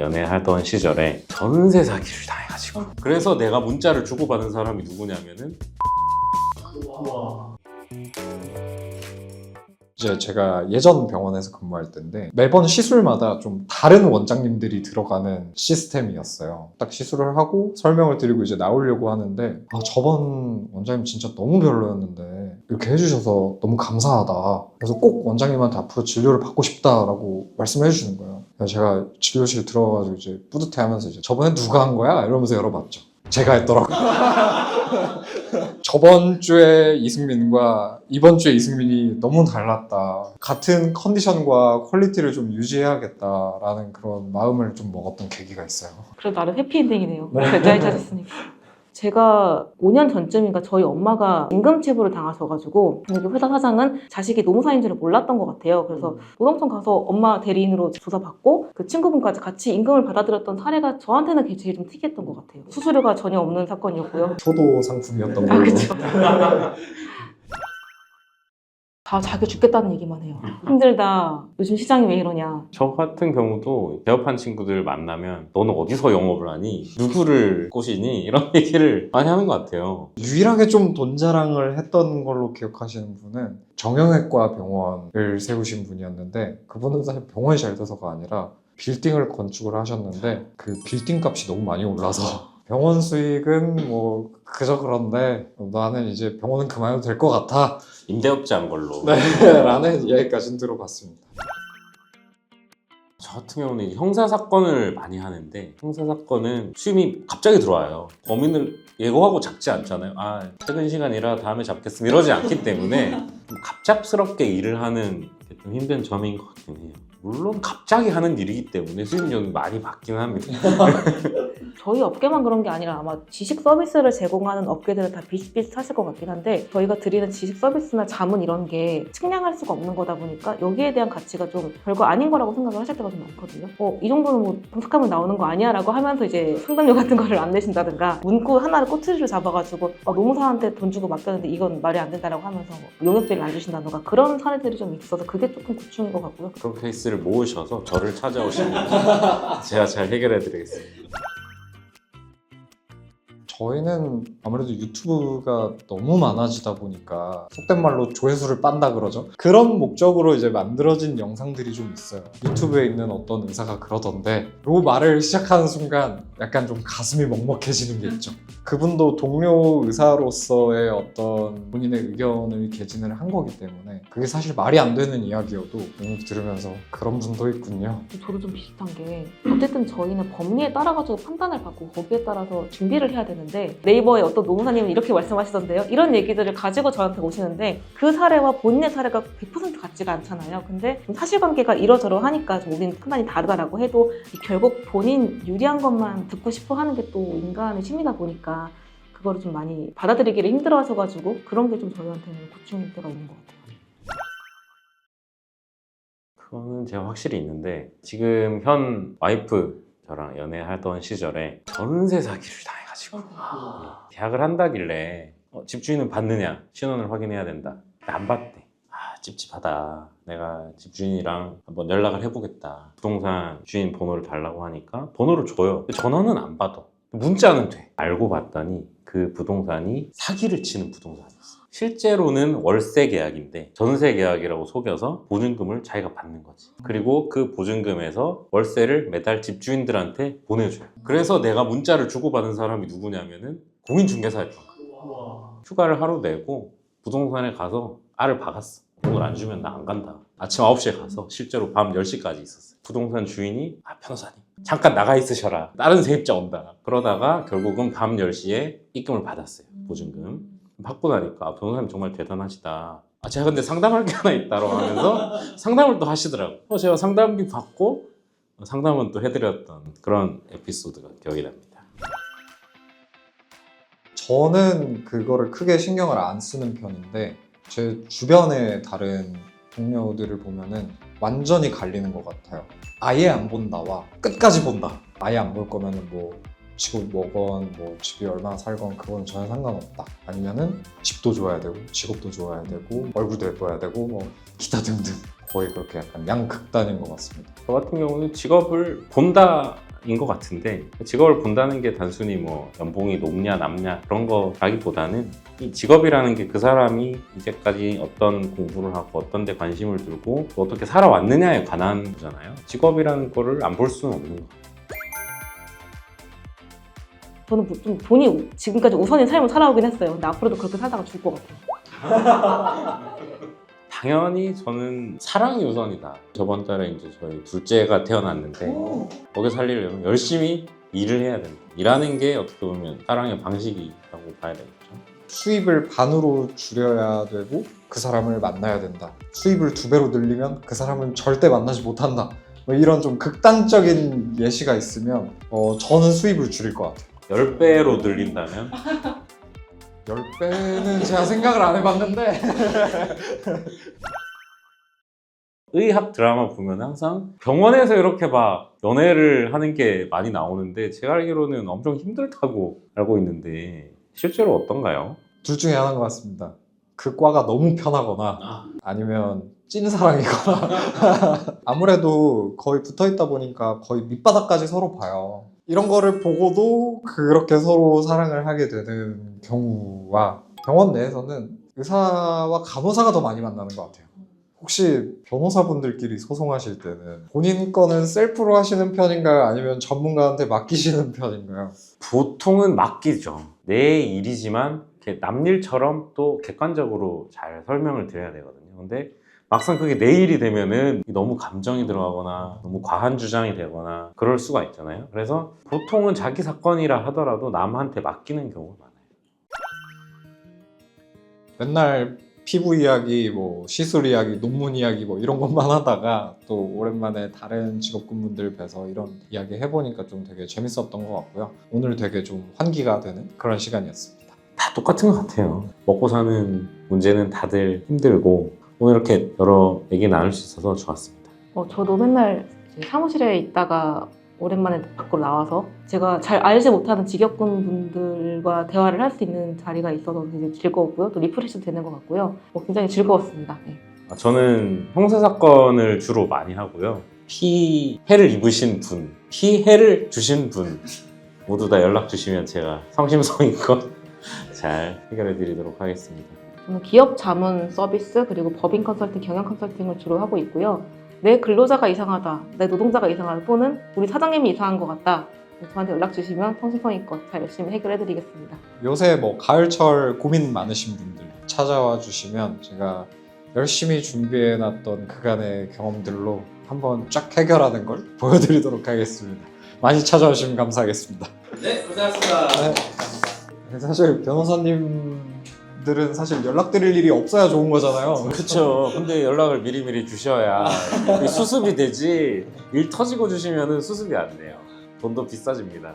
연애하던 시절에 전세 사기를 당해가지고 그래서 내가 문자를 주고받은 사람이 누구냐면은 이제 제가 예전 병원에서 근무할 때인데 매번 시술마다 좀 다른 원장님들이 들어가는 시스템이었어요. 딱 시술을 하고 설명을 드리고 이제 나오려고 하는데 저번 원장님 진짜 너무 별로였는데 이렇게 해주셔서 너무 감사하다. 그래서 꼭 원장님한테 앞으로 진료를 받고 싶다라고 말씀을 해주시는 거예요. 그래서 제가 진료실 들어가가지고 이제 뿌듯해하면서 이제 저번에 누가 한 거야? 이러면서 열어봤죠. 제가 했더라고요. 저번 주에 이승민과 이번 주에 이승민이 너무 달랐다. 같은 컨디션과 퀄리티를 좀 유지해야겠다라는 그런 마음을 좀 먹었던 계기가 있어요. 그래도 나름 해피엔딩이네요. 결자에 찾았으니까. 제가 5년 전쯤인가 저희 엄마가 임금체불을 당하셔가지고 여기 회사 사장은 자식이 노무사인 줄을 몰랐던 것 같아요. 그래서 노동청 가서 엄마 대리인으로 조사받고 그 친구분까지 같이 임금을 받아들였던 사례가 저한테는 그게 제일 좀 특이했던 것 같아요. 수수료가 전혀 없는 사건이었고요. 효도 상품이었던 걸로. 그렇죠. 다 자기 죽겠다는 얘기만 해요. 힘들다. 요즘 시장이 왜 이러냐. 저 같은 경우도 개업한 친구들 만나면 너는 어디서 영업을 하니? 누구를 꼬시니? 이런 얘기를 많이 하는 것 같아요. 유일하게 좀 돈 자랑을 했던 걸로 기억하시는 분은 정형외과 병원을 세우신 분이었는데 그분은 사실 병원이 잘 돼서가 아니라 빌딩을 건축을 하셨는데 그 빌딩 값이 너무 많이 올라서 병원 수익은 뭐 그저 그런데 나는 이제 병원은 그만해도 될 것 같아. 임대업자 한 걸로. 네, 라는 이야기까지는 들어봤습니다. 저 같은 경우는 형사사건을 많이 하는데 형사사건은 수임이 갑자기 들어와요. 범인을 예고하고 잡지 않잖아요. 퇴근 시간이라 다음에 잡겠습니다. 이러지 않기 때문에 좀 갑작스럽게 일을 하는 게 좀 힘든 점인 것 같긴 해요. 물론 갑자기 하는 일이기 때문에 수임료는 많이 받기는 합니다. 저희 업계만 그런 게 아니라 아마 지식 서비스를 제공하는 업계들은 다 비슷비슷하실 것 같긴 한데 저희가 드리는 지식 서비스나 자문 이런 게 측량할 수가 없는 거다 보니까 여기에 대한 가치가 좀 별거 아닌 거라고 생각을 하실 때가 좀 많거든요. 이 정도는 뭐 검색하면 나오는 거 아니야? 라고 하면서 이제 상담료 같은 거를 안 내신다든가 문구 하나를 꼬투리를 잡아가지고 노무사한테 돈 주고 맡겼는데 이건 말이 안 된다라고 하면서 용역비를 안 주신다든가 그런 사례들이 좀 있어서 그게 조금 고충인 것 같고요. 그런 케이스를 모으셔서 저를 찾아오시면 제가 잘 해결해 드리겠습니다. 저희는 아무래도 유튜브가 너무 많아지다 보니까 속된 말로 조회수를 빤다 그러죠. 그런 목적으로 이제 만들어진 영상들이 좀 있어요. 유튜브에 있는 어떤 의사가 그러던데 요 말을 시작하는 순간 약간 좀 가슴이 먹먹해지는 게 있죠. 그분도 동료 의사로서의 어떤 본인의 의견을 개진을 한 거기 때문에 그게 사실 말이 안 되는 이야기여도 들으면서 그런 분도 있군요. 저도 좀 비슷한 게 어쨌든 저희는 법리에 따라가지고 판단을 받고 거기에 따라서 준비를 해야 되는데 네이버에 어떤 노무사님은 이렇게 말씀하시던데요. 이런 얘기들을 가지고 저한테 오시는데 그 사례와 본인의 사례가 100% 같지가 않잖아요. 근데 사실관계가 이러저러 하니까 좀 우리는 판단이 다르다라고 해도 결국 본인 유리한 것만 듣고 싶어 하는 게 또 인간의 심리다 보니까 그거를 좀 많이 받아들이기를 힘들어 하셔가지고 그런 게 좀 저희한테는 고충일 때가 있는 것 같아요. 그거는 제가 확실히 있는데 지금 현 와이프 저랑 연애하던 시절에 전세 사기를 당해가지고 계약을 한다길래 집주인은 받느냐 신원을 확인해야 된다. 근데 안 받대. 찝찝하다. 내가 집주인이랑 한번 연락을 해보겠다. 부동산 주인 번호를 달라고 하니까 번호를 줘요. 근데 전화는 안 받아. 문자는 돼. 알고 봤더니 그 부동산이 사기를 치는 부동산이었어. 실제로는 월세 계약인데 전세 계약이라고 속여서 보증금을 자기가 받는 거지. 그리고 그 보증금에서 월세를 매달 집주인들한테 보내줘요. 그래서 내가 문자를 주고받은 사람이 누구냐면은 공인중개사였던 거야. 휴가를 하루 내고 부동산에 가서 알을 박았어. 돈을 안 주면 나 안 간다. 아침 9시에 가서 실제로 밤 10시까지 있었어요. 부동산 주인이 변호사님 잠깐 나가 있으셔라. 다른 세입자 온다. 그러다가 결국은 밤 10시에 입금을 받았어요. 보증금. 받고 나니까 변호사님 정말 대단하시다. 제가 근데 상담할 게 하나 있다고 하면서 상담을 또 하시더라고요. 제가 상담비 받고 상담은 또 해드렸던 그런 에피소드가 기억이 납니다. 저는 그거를 크게 신경을 안 쓰는 편인데 제 주변의 다른 동료들을 보면은 완전히 갈리는 것 같아요. 아예 안 본다와 끝까지 본다. 아예 안 볼 거면은 뭐 직업 뭐건 뭐 집이 얼마나 살건 그건 전혀 상관없다. 아니면은 집도 좋아야 되고 직업도 좋아야 되고 얼굴도 예뻐야 되고 뭐 기타 등등 거의 그렇게 약간 양극단인 것 같습니다. 저 같은 경우는 직업을 본다 것 같은데 직업을 본다는 게 단순히 뭐 연봉이 높냐 낮냐 그런 거라기보다는 이 직업이라는 게 그 사람이 이제까지 어떤 공부를 하고 어떤 데 관심을 두고 또 어떻게 살아왔느냐에 관한 거잖아요. 직업이라는 거를 안 볼 수는 없는 것 같아요. 저는 좀 돈이 지금까지 우선인 삶을 살아오긴 했어요. 근데 앞으로도 그렇게 살다가 죽을 것 같아요. 당연히 저는 사랑이 우선이다. 저번 달에 이제 저희 둘째가 태어났는데 먹여 살리려면 열심히 일을 해야 된다. 일하는 게 어떻게 보면 사랑의 방식이라고 봐야 되겠죠. 수입을 반으로 줄여야 되고 그 사람을 만나야 된다. 수입을 2배로 늘리면 그 사람은 절대 만나지 못한다. 뭐 이런 좀 극단적인 예시가 있으면 저는 수입을 줄일 것 같아요. 10배로 늘린다면 10배는 제가 생각을 안 해봤는데 의학 드라마 보면 항상 병원에서 이렇게 막 연애를 하는 게 많이 나오는데 제가 알기로는 엄청 힘들다고 알고 있는데 실제로 어떤가요? 둘 중에 하나인 것 같습니다. 그 과가 너무 편하거나 아니면 찐사랑이거나 아무래도 거의 붙어있다 보니까 거의 밑바닥까지 서로 봐요. 이런 거를 보고도 그렇게 서로 사랑을 하게 되는 경우와 병원 내에서는 의사와 간호사가 더 많이 만나는 것 같아요. 혹시 변호사분들끼리 소송하실 때는 본인 거는 셀프로 하시는 편인가요? 아니면 전문가한테 맡기시는 편인가요? 보통은 맡기죠. 내 일이지만 이렇게 남 일처럼 또 객관적으로 잘 설명을 드려야 되거든요. 근데 막상 그게 내 일이 되면은 너무 감정이 들어가거나 너무 과한 주장이 되거나 그럴 수가 있잖아요. 그래서 보통은 자기 사건이라 하더라도 남한테 맡기는 경우가 많아요. 맨날 피부 이야기, 뭐 시술 이야기, 논문 이야기 뭐 이런 것만 하다가 또 오랜만에 다른 직업군분들 뵈서 이런 이야기 해보니까 좀 되게 재밌었던 것 같고요. 오늘 되게 좀 환기가 되는 그런 시간이었습니다. 다 똑같은 것 같아요. 먹고 사는 문제는 다들 힘들고 오늘 이렇게 여러 얘기 나눌 수 있어서 좋았습니다. 저도 맨날 이제 사무실에 있다가 오랜만에 밖으로 나와서 제가 잘 알지 못하는 직역군 분들과 대화를 할 수 있는 자리가 있어서 되게 즐거웠고요. 또 리프레시도 되는 것 같고요. 굉장히 즐거웠습니다. 네. 저는 형사사건을 주로 많이 하고요. 피해를 입으신 분, 피해를 주신 분 모두 다 연락 주시면 제가 성심성의껏 잘 해결해 드리도록 하겠습니다. 저는 기업 자문 서비스 그리고 법인 컨설팅, 경영 컨설팅을 주로 하고 있고요. 내 근로자가 이상하다, 내 노동자가 이상하다 또는 우리 사장님이 이상한 것 같다. 저한테 연락 주시면 성심성의껏 잘 열심히 해결해 드리겠습니다. 요새 뭐 가을철 고민 많으신 분들 찾아와 주시면 제가 열심히 준비해놨던 그간의 경험들로 한번 쫙 해결하는 걸 보여드리도록 하겠습니다. 많이 찾아오시면 감사하겠습니다. 네, 고생하셨습니다. 네. 사실 변호사님들은 사실 연락드릴 일이 없어야 좋은 거잖아요. 그렇죠. 근데 연락을 미리미리 주셔야 수습이 되지 일 터지고 주시면 수습이 안 돼요. 돈도 비싸집니다.